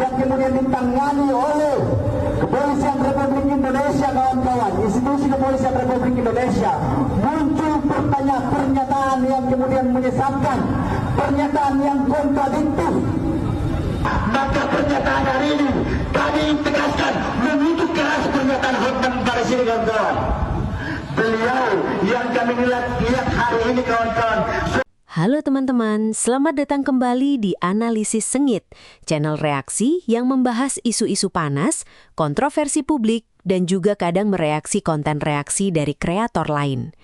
yang kemudian ditangani oleh Kepolisian Republik Indonesia, kawan-kawan, institusi Kepolisian Republik Indonesia, muncul pernyataan yang kemudian menyesatkan, pernyataan yang kontradiktif. Maka pernyataan hari ini kami tegaskan mengutuk keras pernyataan Hotman Paris ini, kawan-kawan. Beliau yang kami lihat hari ini, kawan-kawan. Halo teman-teman, selamat datang kembali di Analisis Sengit, channel reaksi yang membahas isu-isu panas, kontroversi publik, dan juga kadang mereaksi konten reaksi dari kreator lain.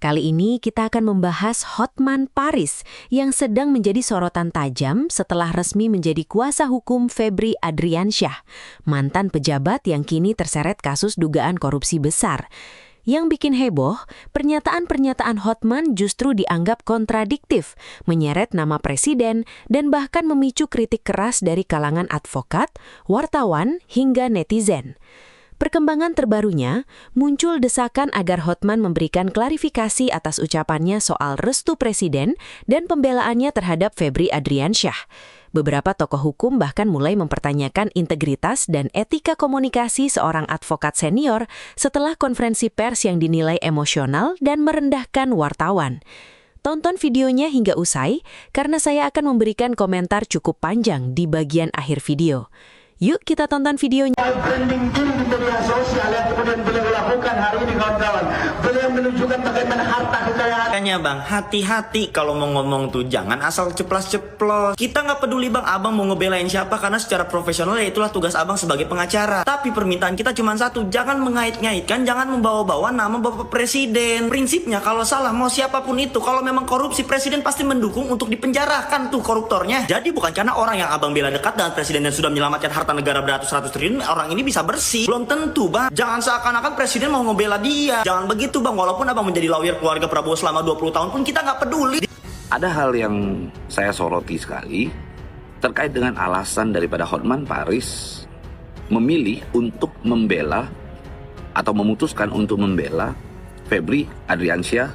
Kali ini kita akan membahas Hotman Paris yang sedang menjadi sorotan tajam setelah resmi menjadi kuasa hukum Febri Adriansyah, mantan pejabat yang kini terseret kasus dugaan korupsi besar. Yang bikin heboh, pernyataan-pernyataan Hotman justru dianggap kontradiktif, menyeret nama presiden, dan bahkan memicu kritik keras dari kalangan advokat, wartawan, hingga netizen. Perkembangan terbarunya, muncul desakan agar Hotman memberikan klarifikasi atas ucapannya soal restu presiden dan pembelaannya terhadap Febri Adriansyah. Beberapa tokoh hukum bahkan mulai mempertanyakan integritas dan etika komunikasi seorang advokat senior setelah konferensi pers yang dinilai emosional dan merendahkan wartawan. Tonton videonya hingga usai, karena saya akan memberikan komentar cukup panjang di bagian akhir video. Yuk kita tonton videonya. Branding diri di media sosial yang kemudian beliau lakukan hari ini, kawan-kawan. Beliau menunjukkan bagaimana harta kekayaan. Makanya bang, hati-hati kalau mau ngomong tuh, jangan asal ceplas-ceplos. Kita nggak peduli bang, abang mau ngebelain siapa, karena secara profesional ya itulah tugas abang sebagai pengacara. Tapi permintaan kita cuma satu, jangan mengait-ngaitkan, jangan membawa-bawa nama Bapak Presiden. Prinsipnya kalau salah mau siapapun itu, kalau memang korupsi, Presiden pasti mendukung untuk dipenjarakan tuh koruptornya. Jadi bukan karena orang yang abang bela dekat dengan Presiden dan sudah menyelamatkan harta negara beratus-ratus triliun, orang ini bisa bersih. Belum tentu bang, jangan seakan-akan Presiden mau ngebela dia. Jangan begitu bang, walaupun abang menjadi lawyer keluarga Prabowo selama 20 tahun pun kita nggak peduli. Ada hal yang saya soroti sekali terkait dengan alasan daripada Hotman Paris memilih untuk membela atau memutuskan untuk membela Febri Adriansyah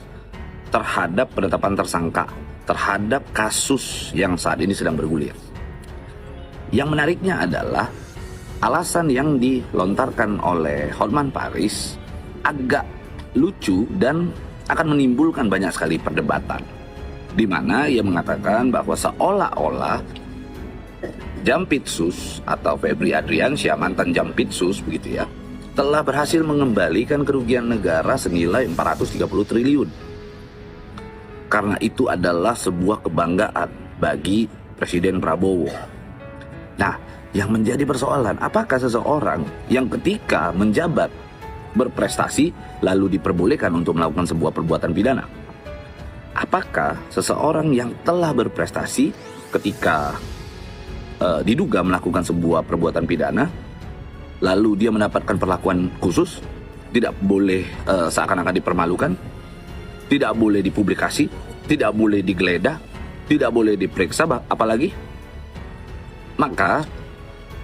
terhadap penetapan tersangka terhadap kasus yang saat ini sedang bergulir. Yang menariknya adalah alasan yang dilontarkan oleh Hotman Paris agak lucu dan akan menimbulkan banyak sekali perdebatan, di mana ia mengatakan bahwa seolah-olah Jampitsus atau Febri Adriansyah, mantan Jampitsus begitu ya, telah berhasil mengembalikan kerugian negara senilai 430 triliun. Karena itu adalah sebuah kebanggaan bagi Presiden Prabowo. Nah, yang menjadi persoalan, apakah seseorang yang ketika menjabat berprestasi lalu diperbolehkan untuk melakukan sebuah perbuatan pidana? Apakah seseorang yang telah berprestasi ketika diduga melakukan sebuah perbuatan pidana lalu dia mendapatkan perlakuan khusus, tidak boleh seakan-akan dipermalukan, tidak boleh dipublikasi, tidak boleh digeledah, tidak boleh diperiksa, apalagi? Maka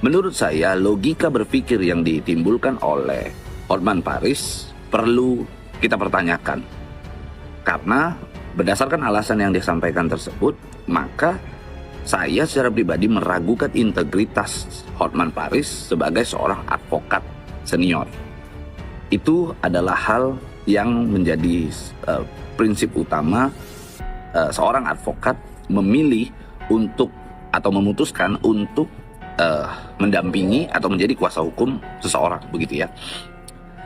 menurut saya logika berpikir yang ditimbulkan oleh Hotman Paris perlu kita pertanyakan. Karena berdasarkan alasan yang disampaikan tersebut, maka saya secara pribadi meragukan integritas Hotman Paris sebagai seorang advokat senior. Itu adalah hal yang menjadi prinsip utama seorang advokat memilih untuk atau memutuskan untuk mendampingi atau menjadi kuasa hukum seseorang, begitu ya.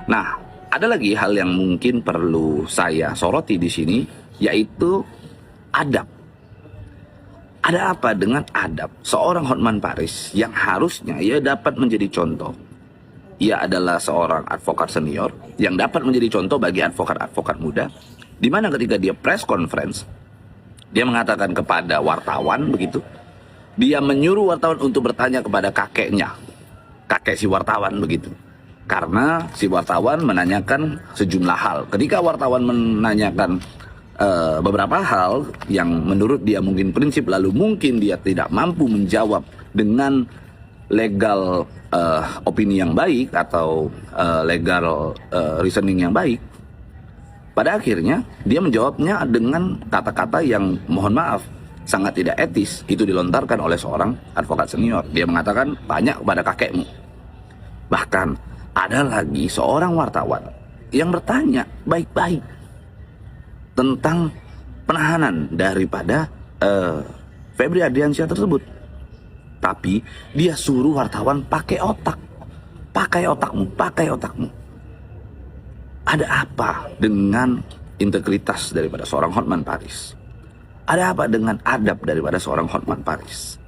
Nah, ada lagi hal yang mungkin perlu saya soroti di sini, yaitu adab. Ada apa dengan adab seorang Hotman Paris yang harusnya ia dapat menjadi contoh? Ia adalah seorang advokat senior yang dapat menjadi contoh bagi advokat-advokat muda, di mana ketika dia press conference, dia mengatakan kepada wartawan begitu, dia menyuruh wartawan untuk bertanya kepada kakeknya, kakek si wartawan begitu. Karena si wartawan menanyakan sejumlah hal. Ketika wartawan menanyakan beberapa hal yang menurut dia mungkin prinsip, lalu mungkin dia tidak mampu menjawab dengan legal opini yang baik atau legal reasoning yang baik, Pada akhirnya dia menjawabnya dengan kata-kata yang mohon maaf sangat tidak etis. Itu dilontarkan oleh seorang advokat senior. Dia mengatakan tanya kepada kakekmu. Bahkan ada lagi seorang wartawan yang bertanya baik-baik tentang penahanan daripada Febri Ardiansyah tersebut. Tapi dia suruh wartawan pakai otak. Pakai otakmu. Ada apa dengan integritas daripada seorang Hotman Paris? Ada apa dengan adab daripada seorang Hotman Paris?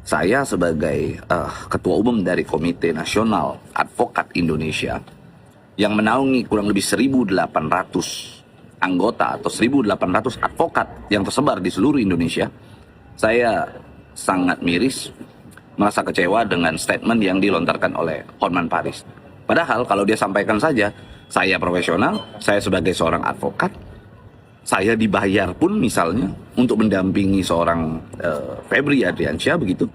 Saya sebagai ketua umum dari Komite Nasional Advokat Indonesia yang menaungi kurang lebih 1.800 anggota atau 1.800 advokat yang tersebar di seluruh Indonesia, saya sangat miris, merasa kecewa dengan statement yang dilontarkan oleh Hotman Paris. Padahal kalau dia sampaikan saja, saya profesional, saya sebagai seorang advokat, saya dibayar pun misalnya untuk mendampingi seorang Febri Ardiansyah begitu.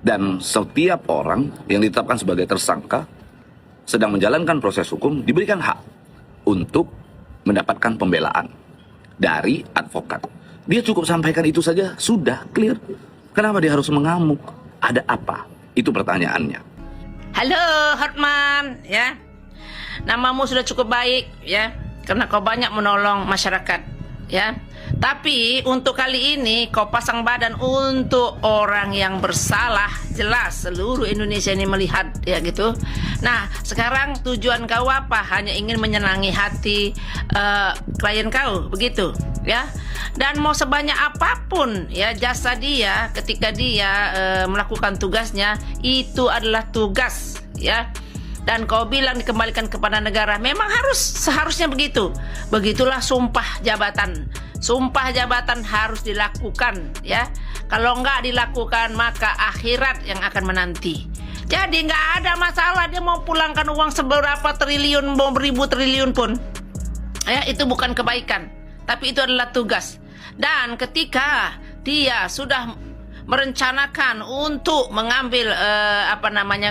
Dan setiap orang yang ditetapkan sebagai tersangka sedang menjalankan proses hukum diberikan hak untuk mendapatkan pembelaan dari advokat. Dia cukup sampaikan itu saja, sudah clear. Kenapa dia harus mengamuk? Ada apa? Itu pertanyaannya. Halo Hotman, ya. Namamu sudah cukup baik, ya, karena kau banyak menolong masyarakat, ya. Tapi untuk kali ini kau pasang badan untuk orang yang bersalah, jelas seluruh Indonesia ini melihat, ya gitu. Nah, sekarang tujuan kau apa? Hanya ingin menyenangi hati klien kau, begitu, ya. Dan mau sebanyak apapun ya jasa dia ketika dia melakukan tugasnya, itu adalah tugas, ya. Dan kau bilang dikembalikan kepada negara, memang seharusnya begitu. Begitulah sumpah jabatan. Sumpah jabatan harus dilakukan, ya. Kalau enggak dilakukan, maka akhirat yang akan menanti. Jadi nggak ada masalah dia mau pulangkan uang seberapa triliun, mau beribu triliun pun, ya, itu bukan kebaikan, tapi itu adalah tugas. Dan ketika dia sudah merencanakan untuk mengambil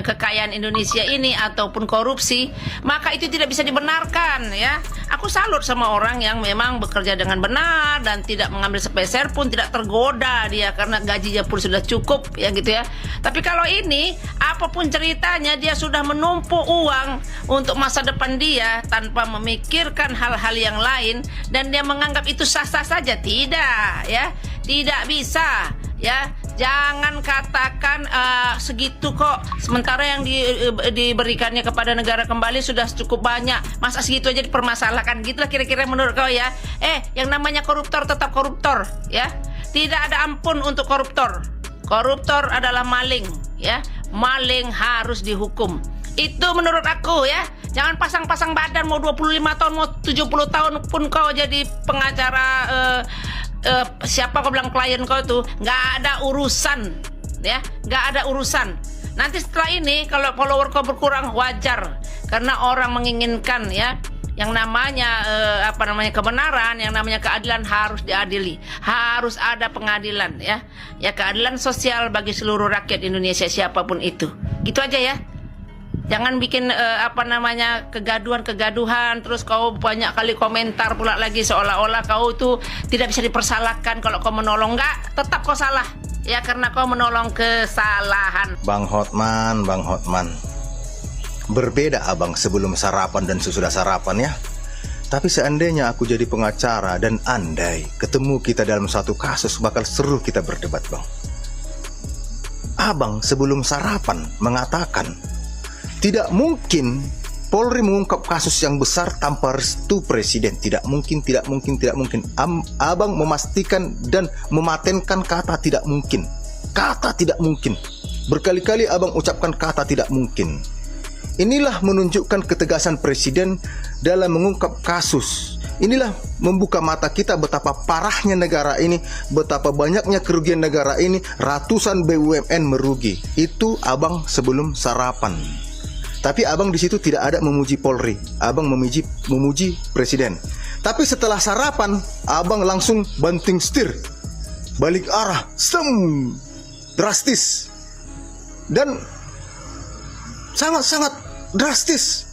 kekayaan Indonesia ini ataupun korupsi, maka itu tidak bisa dibenarkan, ya. Aku salut sama orang yang memang bekerja dengan benar dan tidak mengambil sepeser pun, tidak tergoda dia karena gajinya pun sudah cukup, ya gitu ya. Tapi kalau ini apapun ceritanya, dia sudah menumpuk uang untuk masa depan dia tanpa memikirkan hal-hal yang lain, dan dia menganggap itu sah-sah saja. Tidak, ya. Tidak bisa, ya. Jangan katakan segitu kok, sementara yang diberikannya kepada negara kembali sudah cukup banyak, masa segitu aja dipermasalahkan. Gitulah kira-kira menurut kau, ya. Yang namanya koruptor tetap koruptor, ya. Tidak ada ampun untuk koruptor. Koruptor adalah maling, ya. Maling harus dihukum. Itu menurut aku, ya. Jangan pasang-pasang badan, mau 25 tahun, mau 70 tahun pun kau jadi pengacara siapa kau bilang klien kau itu, nggak ada urusan, ya, nggak ada urusan. Nanti setelah ini kalau follower kau berkurang, wajar, karena orang menginginkan, ya, yang namanya kebenaran, yang namanya keadilan harus diadili, harus ada pengadilan, ya, keadilan sosial bagi seluruh rakyat Indonesia siapapun itu. Gitu aja, ya. Jangan bikin kegaduhan, terus kau banyak kali komentar pula lagi seolah-olah kau itu tidak bisa dipersalahkan kalau kau menolong. Enggak, tetap kau salah, ya, karena kau menolong kesalahan. Bang Hotman, berbeda abang sebelum sarapan dan sesudah sarapan, ya. Tapi seandainya aku jadi pengacara dan andai ketemu kita dalam satu kasus, bakal seru kita berdebat, bang. Abang sebelum sarapan mengatakan tidak mungkin Polri mengungkap kasus yang besar tanpa restu presiden. Tidak mungkin. Abang memastikan dan mematenkan kata tidak mungkin. Kata tidak mungkin. Berkali-kali abang ucapkan kata tidak mungkin. Inilah menunjukkan ketegasan presiden dalam mengungkap kasus. Inilah membuka mata kita betapa parahnya negara ini, betapa banyaknya kerugian negara ini, ratusan BUMN merugi. Itu abang sebelum sarapan. Tapi abang di situ tidak ada memuji Polri, abang memuji presiden. Tapi setelah sarapan, abang langsung banting setir, balik arah, drastis, dan sangat-sangat drastis.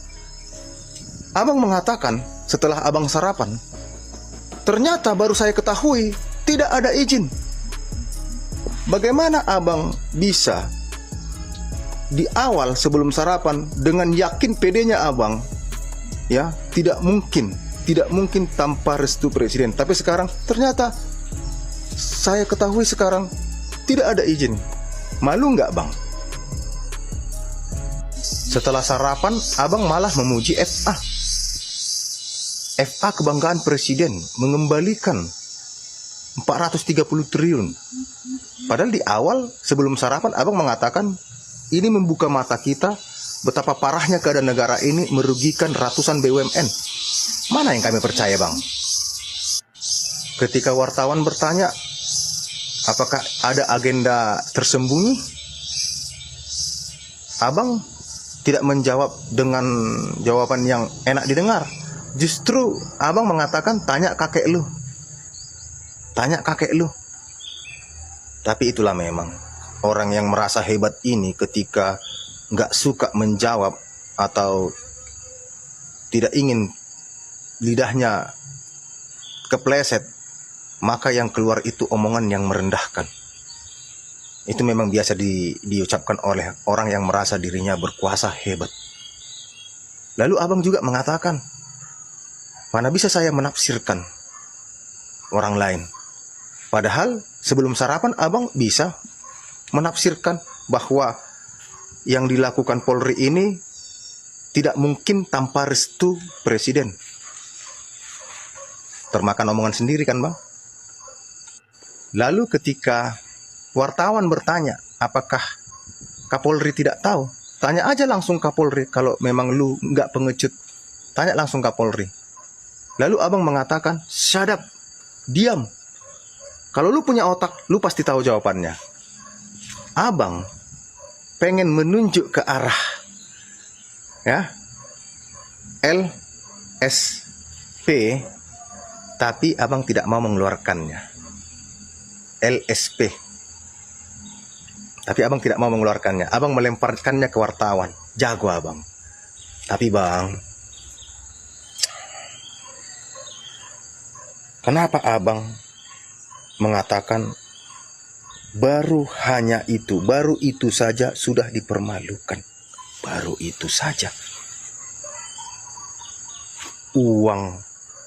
Abang mengatakan setelah abang sarapan, ternyata baru saya ketahui tidak ada izin. Bagaimana abang bisa di awal sebelum sarapan dengan yakin pedenya abang, ya, tidak mungkin tanpa restu presiden. Tapi sekarang ternyata saya ketahui sekarang tidak ada izin. Malu nggak bang? Setelah sarapan abang malah memuji FA. FA kebanggaan presiden mengembalikan 430 triliun. Padahal di awal sebelum sarapan abang mengatakan ini membuka mata kita betapa parahnya keadaan negara ini merugikan ratusan BUMN. Mana yang kami percaya bang? Ketika wartawan bertanya apakah ada agenda tersembunyi, abang tidak menjawab dengan jawaban yang enak didengar. Justru abang mengatakan tanya kakek lu. Tanya kakek lu. Tapi itulah memang orang yang merasa hebat ini ketika nggak suka menjawab atau tidak ingin lidahnya kepleset, maka yang keluar itu omongan yang merendahkan. Itu memang biasa diucapkan oleh orang yang merasa dirinya berkuasa hebat. Lalu abang juga mengatakan, mana bisa saya menafsirkan orang lain? Padahal sebelum sarapan abang bisa menafsirkan bahwa yang dilakukan Polri ini tidak mungkin tanpa restu presiden. Termakan omongan sendiri kan bang? Lalu ketika wartawan bertanya apakah Kapolri tidak tahu, tanya aja langsung Kapolri. Kalau memang lu nggak pengecut, tanya langsung Kapolri. Lalu abang mengatakan, shut up, diam. Kalau lu punya otak, lu pasti tahu jawabannya. Abang pengen menunjuk ke arah ya LSP, tapi abang tidak mau mengeluarkannya. LSP. Tapi abang tidak mau mengeluarkannya. Abang melemparkannya ke wartawan. Jago abang. Tapi bang, kenapa abang mengatakan baru itu saja sudah dipermalukan? Baru itu saja. Uang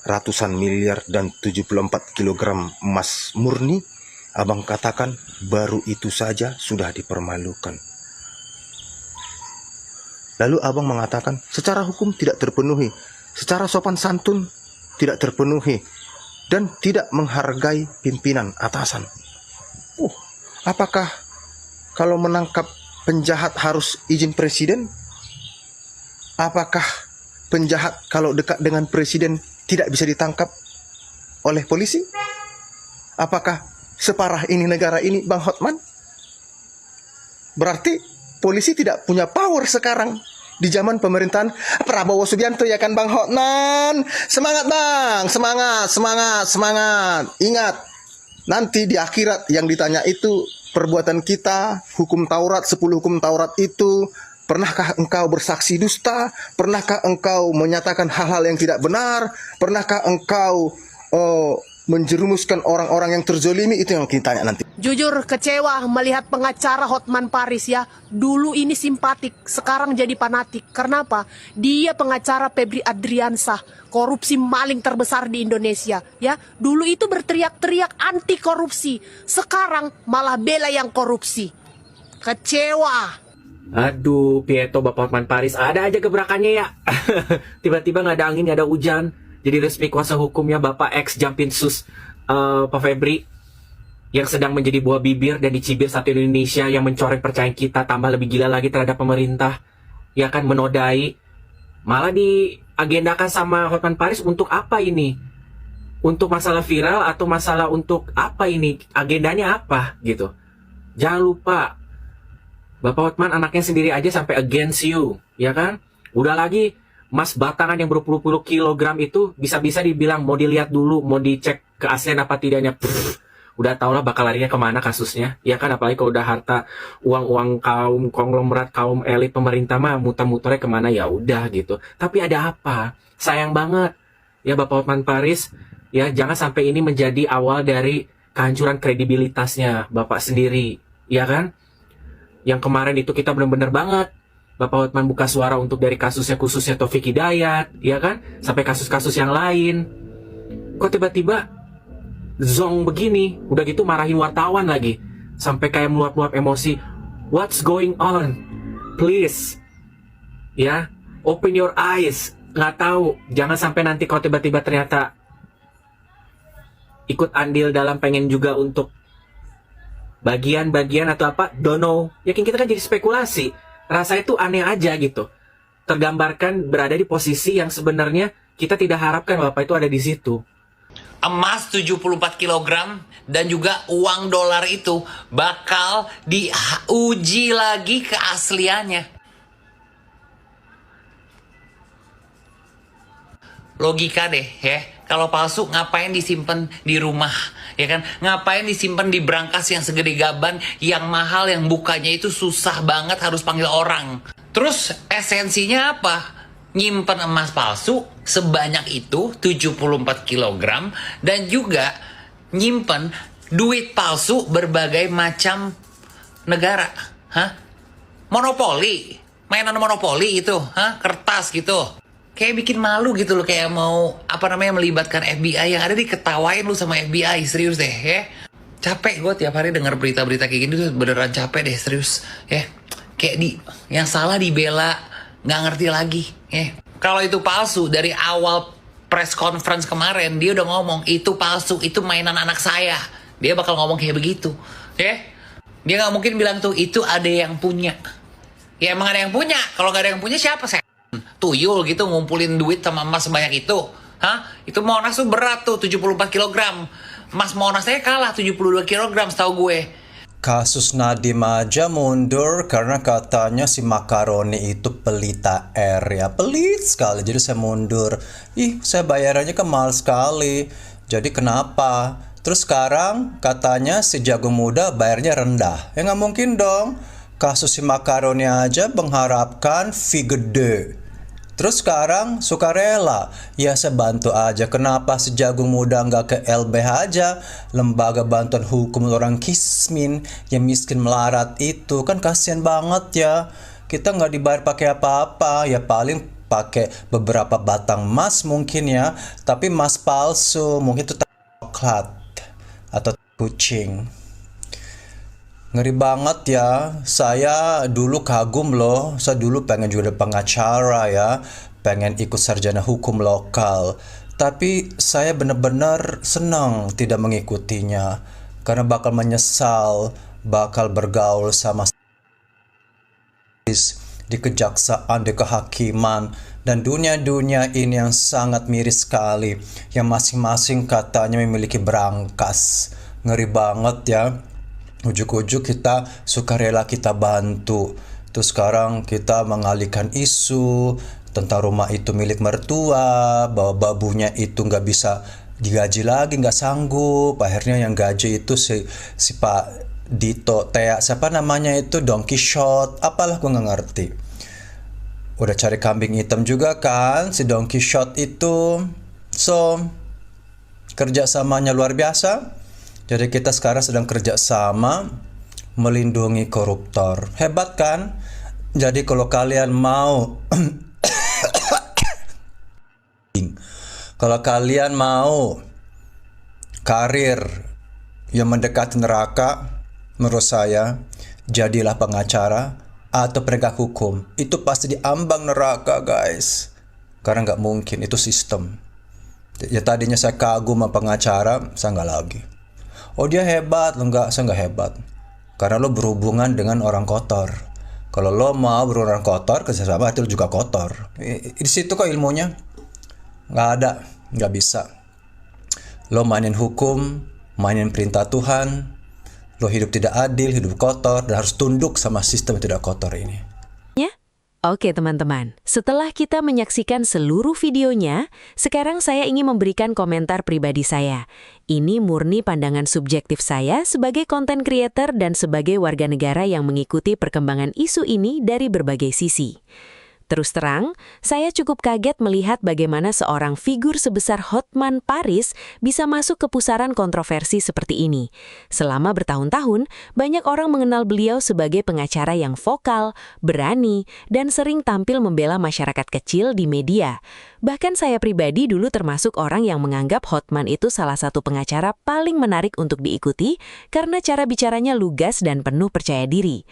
ratusan miliar dan 74 kg emas murni, abang katakan baru itu saja sudah dipermalukan. Lalu abang mengatakan secara hukum tidak terpenuhi, secara sopan santun tidak terpenuhi, dan tidak menghargai pimpinan atasan. Apakah kalau menangkap penjahat harus izin presiden? Apakah penjahat kalau dekat dengan presiden tidak bisa ditangkap oleh polisi? Apakah separah ini negara ini, Bang Hotman? Berarti polisi tidak punya power sekarang di zaman pemerintahan Prabowo Subianto, ya kan Bang Hotman? Semangat Bang, semangat. Ingat, nanti di akhirat yang ditanya itu perbuatan kita, hukum Taurat, 10 hukum Taurat itu. Pernahkah engkau bersaksi dusta? Pernahkah engkau menyatakan hal-hal yang tidak benar? Pernahkah engkau menjerumuskan orang-orang yang terzolimi? Itu yang kita tanya nanti. Jujur kecewa melihat pengacara Hotman Paris ya. Dulu ini simpatik, sekarang jadi fanatik. Kenapa? Dia pengacara Febri Adriansah, korupsi maling terbesar di Indonesia. Ya, dulu itu berteriak-teriak anti korupsi, sekarang malah bela yang korupsi. Kecewa. Aduh, Pietro Bapak Hotman Paris, ada aja gebrakannya ya. Tiba-tiba nggak ada angin, nggak ada hujan. Jadi resmi kuasa hukumnya Bapak X Jampinsus Pak Febri, yang sedang menjadi buah bibir dan dicibir satu Indonesia yang mencoreng percayaan kita, tambah lebih gila lagi terhadap pemerintah, ya kan, menodai. Malah diagendakan sama Hotman Paris untuk apa ini? Untuk masalah viral atau masalah untuk apa ini? Agendanya apa gitu? Jangan lupa, Bapak Hotman anaknya sendiri aja sampai against you, ya kan? Udah lagi emas batangan yang berpuluh-puluh kilogram itu bisa-bisa dibilang mau dilihat dulu, mau dicek keaslian apa tidaknya. Udah tau lah bakal larinya kemana kasusnya, ya kan? Apalagi kalau udah harta uang-uang kaum konglomerat, kaum elit pemerintah mah muter-muternya kemana, ya udah gitu. Tapi ada apa? Sayang banget ya Bapak Hotman Paris, ya jangan sampai ini menjadi awal dari kehancuran kredibilitasnya Bapak sendiri, ya kan? Yang kemarin itu kita benar-benar banget Bapak Hotman buka suara untuk dari kasusnya khususnya Taufik Hidayat, ya kan? Sampai kasus-kasus yang lain. Kok tiba-tiba zong begini, udah gitu marahin wartawan lagi, sampai kayak meluap-luap emosi. What's going on? Please, ya, open your eyes. Nggak tahu, jangan sampai nanti kalau tiba-tiba ternyata ikut andil dalam pengen juga untuk bagian-bagian atau apa, don't know. Yakin kita kan jadi spekulasi. Rasanya itu aneh aja gitu. Tergambarkan berada di posisi yang sebenarnya kita tidak harapkan Bapak itu ada di situ. Emas 74 kg dan juga uang dolar itu bakal diuji lagi keasliannya. Logika deh ya, kalau palsu ngapain disimpan di rumah, ya kan? Ngapain disimpan di brankas yang segede gaban, yang mahal, yang bukanya itu susah banget, harus panggil orang. Terus esensinya apa? Nyimpen emas palsu sebanyak itu 74 kg dan juga nyimpen duit palsu berbagai macam negara. Hah? Monopoli, mainan monopoli itu, hah? Kertas gitu. Kayak bikin malu gitu loh, kayak mau melibatkan FBI, yang ada diketawain lu sama FBI, serius deh ya. Capek gue tiap hari denger berita-berita kayak gini tuh, beneran capek deh serius ya. Kayak yang salah dibela, nggak ngerti lagi ya. Kalau itu palsu dari awal press conference kemarin dia udah ngomong itu palsu, itu mainan anak saya. Dia bakal ngomong kayak begitu ya. Dia nggak mungkin bilang tuh itu ada yang punya. Ya emang ada yang punya. Kalau nggak ada yang punya siapa saya? Tuyul gitu ngumpulin duit sama emas sebanyak itu. Hah? Itu Monas tuh berat tuh 74 kg. Emas Monas saya kalah 72 kg setahu gue. Kasus Nadiem aja mundur karena katanya si Makaroni itu pelita air ya. Pelit sekali, jadi saya mundur. Saya bayarannya kan mahal sekali. Jadi kenapa? Terus sekarang katanya si Jagung Muda bayarnya rendah. Ya nggak mungkin dong. Kasus si Makaroni aja mengharapkan fee gede. Terus sekarang sukarela, ya saya bantu aja. Kenapa si Jagung Muda nggak ke LBH aja, Lembaga Bantuan Hukum Orang Kismin yang miskin melarat itu, kan kasihan banget ya. Kita nggak dibayar pakai apa-apa, ya paling pakai beberapa batang emas mungkin ya, tapi emas palsu, mungkin itu coklat atau kucing. Ngeri banget ya, saya dulu kagum loh, saya dulu pengen juga pengacara ya, pengen ikut sarjana hukum lokal. Tapi saya benar-benar senang tidak mengikutinya, karena bakal menyesal, bakal bergaul sama di kejaksaan, di kehakiman, dan dunia-dunia ini yang sangat miris sekali, yang masing-masing katanya memiliki brankas. Ngeri banget ya. Ujuk-ujuk kita sukarela kita bantu. Terus sekarang kita mengalihkan isu tentang rumah itu milik mertua, bahwa babunya itu nggak bisa digaji lagi, nggak sanggup. Akhirnya yang gaji itu si Pak Dito, siapa namanya itu, Don Quixote, apalah gue nggak ngerti. Udah cari kambing hitam juga kan si Don Quixote itu. So kerjasamanya luar biasa. Jadi kita sekarang sedang kerja sama melindungi koruptor. Hebat kan? Jadi kalau kalian mau karir yang mendekati neraka, menurut saya jadilah pengacara atau penegak hukum. Itu pasti diambang neraka, guys. Karena nggak mungkin, itu sistem. Ya tadinya saya kagum sama pengacara, saya nggak lagi. Oh dia hebat, enggak, saya nggak hebat. Karena lo berhubungan dengan orang kotor. Kalau lo mau berhubungan kotor, kerjasama itu juga kotor. Di situ kok ilmunya. Nggak ada, nggak bisa. Lo mainin hukum, mainin perintah Tuhan. Lo hidup tidak adil, hidup kotor, dan harus tunduk sama sistem yang tidak kotor ini. Oke teman-teman, setelah kita menyaksikan seluruh videonya, sekarang saya ingin memberikan komentar pribadi saya. Ini murni pandangan subjektif saya sebagai content creator dan sebagai warga negara yang mengikuti perkembangan isu ini dari berbagai sisi. Terus terang, saya cukup kaget melihat bagaimana seorang figur sebesar Hotman Paris bisa masuk ke pusaran kontroversi seperti ini. Selama bertahun-tahun, banyak orang mengenal beliau sebagai pengacara yang vokal, berani, dan sering tampil membela masyarakat kecil di media. Bahkan saya pribadi dulu termasuk orang yang menganggap Hotman itu salah satu pengacara paling menarik untuk diikuti karena cara bicaranya lugas dan penuh percaya diri.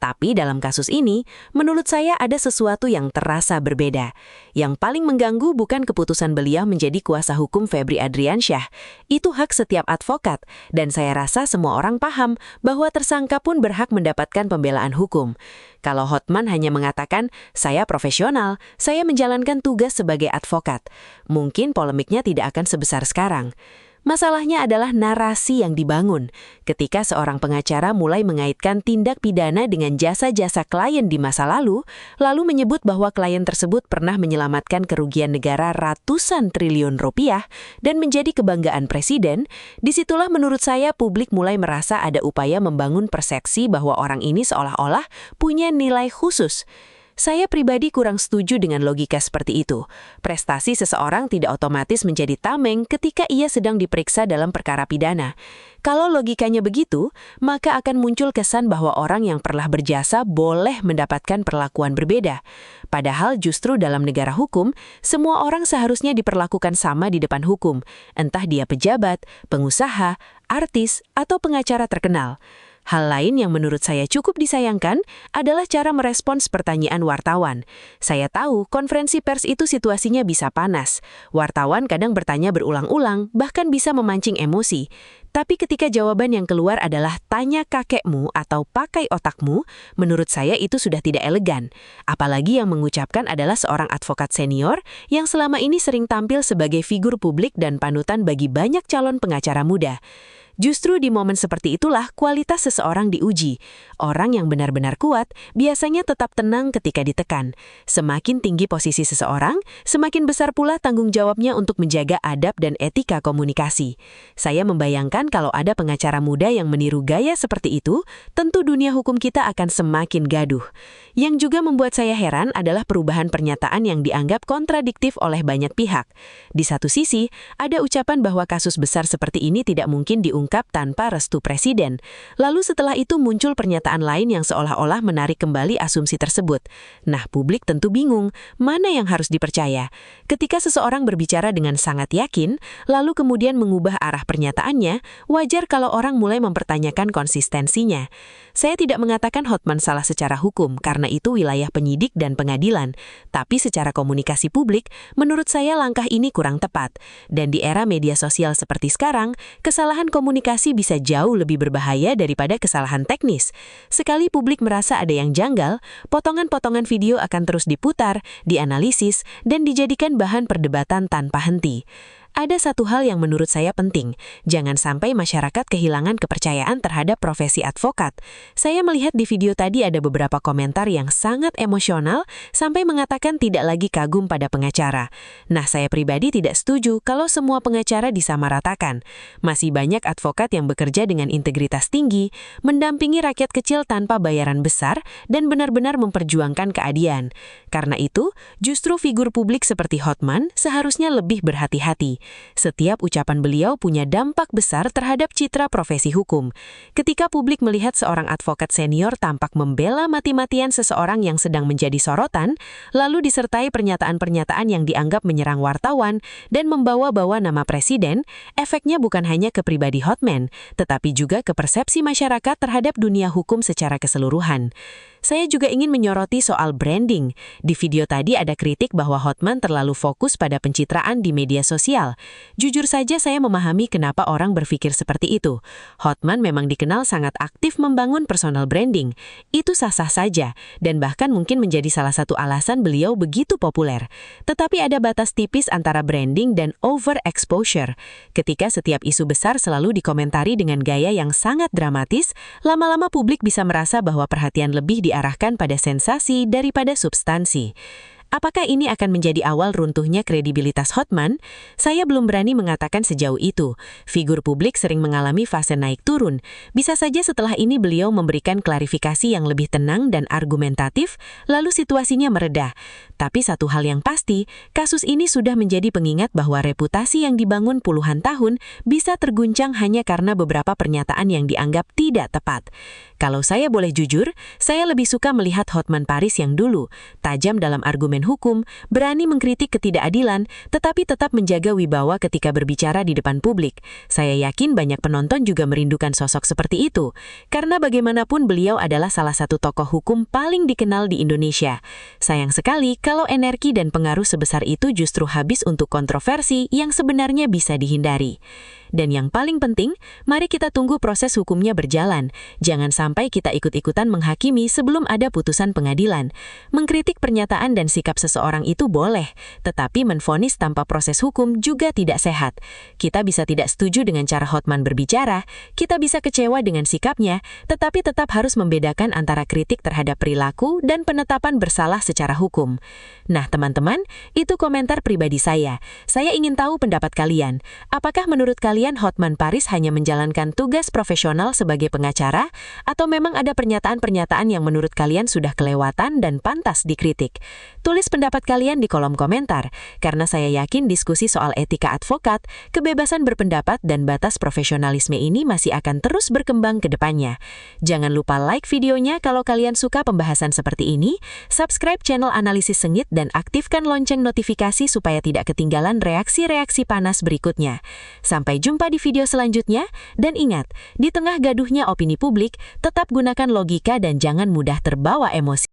Tapi dalam kasus ini, menurut saya ada sesuatu yang terasa berbeda. Yang paling mengganggu bukan keputusan beliau menjadi kuasa hukum Febri Adriansyah. Itu hak setiap advokat, dan saya rasa semua orang paham bahwa tersangka pun berhak mendapatkan pembelaan hukum. Kalau Hotman hanya mengatakan, saya profesional, saya menjalankan tugas sebagai advokat, mungkin polemiknya tidak akan sebesar sekarang. Masalahnya adalah narasi yang dibangun. Ketika seorang pengacara mulai mengaitkan tindak pidana dengan jasa-jasa klien di masa lalu menyebut bahwa klien tersebut pernah menyelamatkan kerugian negara ratusan triliun rupiah dan menjadi kebanggaan presiden, disitulah menurut saya publik mulai merasa ada upaya membangun persepsi bahwa orang ini seolah-olah punya nilai khusus. Saya pribadi kurang setuju dengan logika seperti itu. Prestasi seseorang tidak otomatis menjadi tameng ketika ia sedang diperiksa dalam perkara pidana. Kalau logikanya begitu, maka akan muncul kesan bahwa orang yang pernah berjasa boleh mendapatkan perlakuan berbeda. Padahal justru dalam negara hukum, semua orang seharusnya diperlakukan sama di depan hukum, entah dia pejabat, pengusaha, artis, atau pengacara terkenal. Hal lain yang menurut saya cukup disayangkan adalah cara merespons pertanyaan wartawan. Saya tahu konferensi pers itu situasinya bisa panas. Wartawan kadang bertanya berulang-ulang, bahkan bisa memancing emosi. Tapi ketika jawaban yang keluar adalah tanya kakekmu atau pakai otakmu, menurut saya itu sudah tidak elegan. Apalagi yang mengucapkan adalah seorang advokat senior yang selama ini sering tampil sebagai figur publik dan panutan bagi banyak calon pengacara muda. Justru di momen seperti itulah kualitas seseorang diuji. Orang yang benar-benar kuat biasanya tetap tenang ketika ditekan. Semakin tinggi posisi seseorang, semakin besar pula tanggung jawabnya untuk menjaga adab dan etika komunikasi. Saya membayangkan kalau ada pengacara muda yang meniru gaya seperti itu, tentu dunia hukum kita akan semakin gaduh. Yang juga membuat saya heran adalah perubahan pernyataan yang dianggap kontradiktif oleh banyak pihak. Di satu sisi, ada ucapan bahwa kasus besar seperti ini tidak mungkin diungkap tanpa restu presiden. Lalu setelah itu muncul pernyataan lain yang seolah-olah menarik kembali asumsi tersebut. Nah, publik tentu bingung, mana yang harus dipercaya? Ketika seseorang berbicara dengan sangat yakin, lalu kemudian mengubah arah pernyataannya, wajar kalau orang mulai mempertanyakan konsistensinya. Saya tidak mengatakan Hotman salah secara hukum, karena itu wilayah penyidik dan pengadilan. Tapi secara komunikasi publik, menurut saya langkah ini kurang tepat. Dan di era media sosial seperti sekarang, kesalahan komunikasi bisa jauh lebih berbahaya daripada kesalahan teknis. Sekali publik merasa ada yang janggal, potongan-potongan video akan terus diputar, dianalisis, dan dijadikan bahan perdebatan tanpa henti. Ada satu hal yang menurut saya penting, jangan sampai masyarakat kehilangan kepercayaan terhadap profesi advokat. Saya melihat di video tadi ada beberapa komentar yang sangat emosional sampai mengatakan tidak lagi kagum pada pengacara. Nah, saya pribadi tidak setuju kalau semua pengacara disamaratakan. Masih banyak advokat yang bekerja dengan integritas tinggi, mendampingi rakyat kecil tanpa bayaran besar, dan benar-benar memperjuangkan keadilan. Karena itu, justru figur publik seperti Hotman seharusnya lebih berhati-hati. Setiap ucapan beliau punya dampak besar terhadap citra profesi hukum. Ketika publik melihat seorang advokat senior tampak membela mati-matian seseorang yang sedang menjadi sorotan, lalu disertai pernyataan-pernyataan yang dianggap menyerang wartawan dan membawa-bawa nama presiden, efeknya bukan hanya ke pribadi Hotman, tetapi juga ke persepsi masyarakat terhadap dunia hukum secara keseluruhan. Saya juga ingin menyoroti soal branding. Di video tadi ada kritik bahwa Hotman terlalu fokus pada pencitraan di media sosial. Jujur saja saya memahami kenapa orang berpikir seperti itu. Hotman memang dikenal sangat aktif membangun personal branding. Itu sah-sah saja, dan bahkan mungkin menjadi salah satu alasan beliau begitu populer. Tetapi ada batas tipis antara branding dan overexposure. Ketika setiap isu besar selalu dikomentari dengan gaya yang sangat dramatis, lama-lama publik bisa merasa bahwa perhatian lebih diarahkan pada sensasi daripada substansi. Apakah ini akan menjadi awal runtuhnya kredibilitas Hotman? Saya belum berani mengatakan sejauh itu. Figur publik sering mengalami fase naik turun. Bisa saja setelah ini beliau memberikan klarifikasi yang lebih tenang dan argumentatif, lalu situasinya mereda. Tapi satu hal yang pasti, kasus ini sudah menjadi pengingat bahwa reputasi yang dibangun puluhan tahun bisa terguncang hanya karena beberapa pernyataan yang dianggap tidak tepat. Kalau saya boleh jujur, saya lebih suka melihat Hotman Paris yang dulu, tajam dalam argumen hukum, berani mengkritik ketidakadilan, tetapi tetap menjaga wibawa ketika berbicara di depan publik. Saya yakin banyak penonton juga merindukan sosok seperti itu, karena bagaimanapun beliau adalah salah satu tokoh hukum paling dikenal di Indonesia. Sayang sekali kalau energi dan pengaruh sebesar itu justru habis untuk kontroversi yang sebenarnya bisa dihindari. Dan yang paling penting, mari kita tunggu proses hukumnya berjalan. Jangan sampai kita ikut-ikutan menghakimi sebelum ada putusan pengadilan. Mengkritik pernyataan dan sikap seseorang itu boleh, tetapi menvonis tanpa proses hukum juga tidak sehat. Kita bisa tidak setuju dengan cara Hotman berbicara, kita bisa kecewa dengan sikapnya, tetapi tetap harus membedakan antara kritik terhadap perilaku dan penetapan bersalah secara hukum. Nah, teman-teman, itu komentar pribadi saya. Saya ingin tahu pendapat kalian. Apakah menurut kalian Hotman Paris hanya menjalankan tugas profesional sebagai pengacara, atau memang ada pernyataan-pernyataan yang menurut kalian sudah kelewatan dan pantas dikritik? Tulis pendapat kalian di kolom komentar, karena saya yakin diskusi soal etika advokat, kebebasan berpendapat, dan batas profesionalisme ini masih akan terus berkembang ke depannya. Jangan lupa like videonya kalau kalian suka pembahasan seperti ini, subscribe channel Analisis Sengit, dan aktifkan lonceng notifikasi supaya tidak ketinggalan reaksi-reaksi panas berikutnya. Sampai jumpa di video selanjutnya, dan ingat, di tengah gaduhnya opini publik, tetap gunakan logika dan jangan mudah terbawa emosi.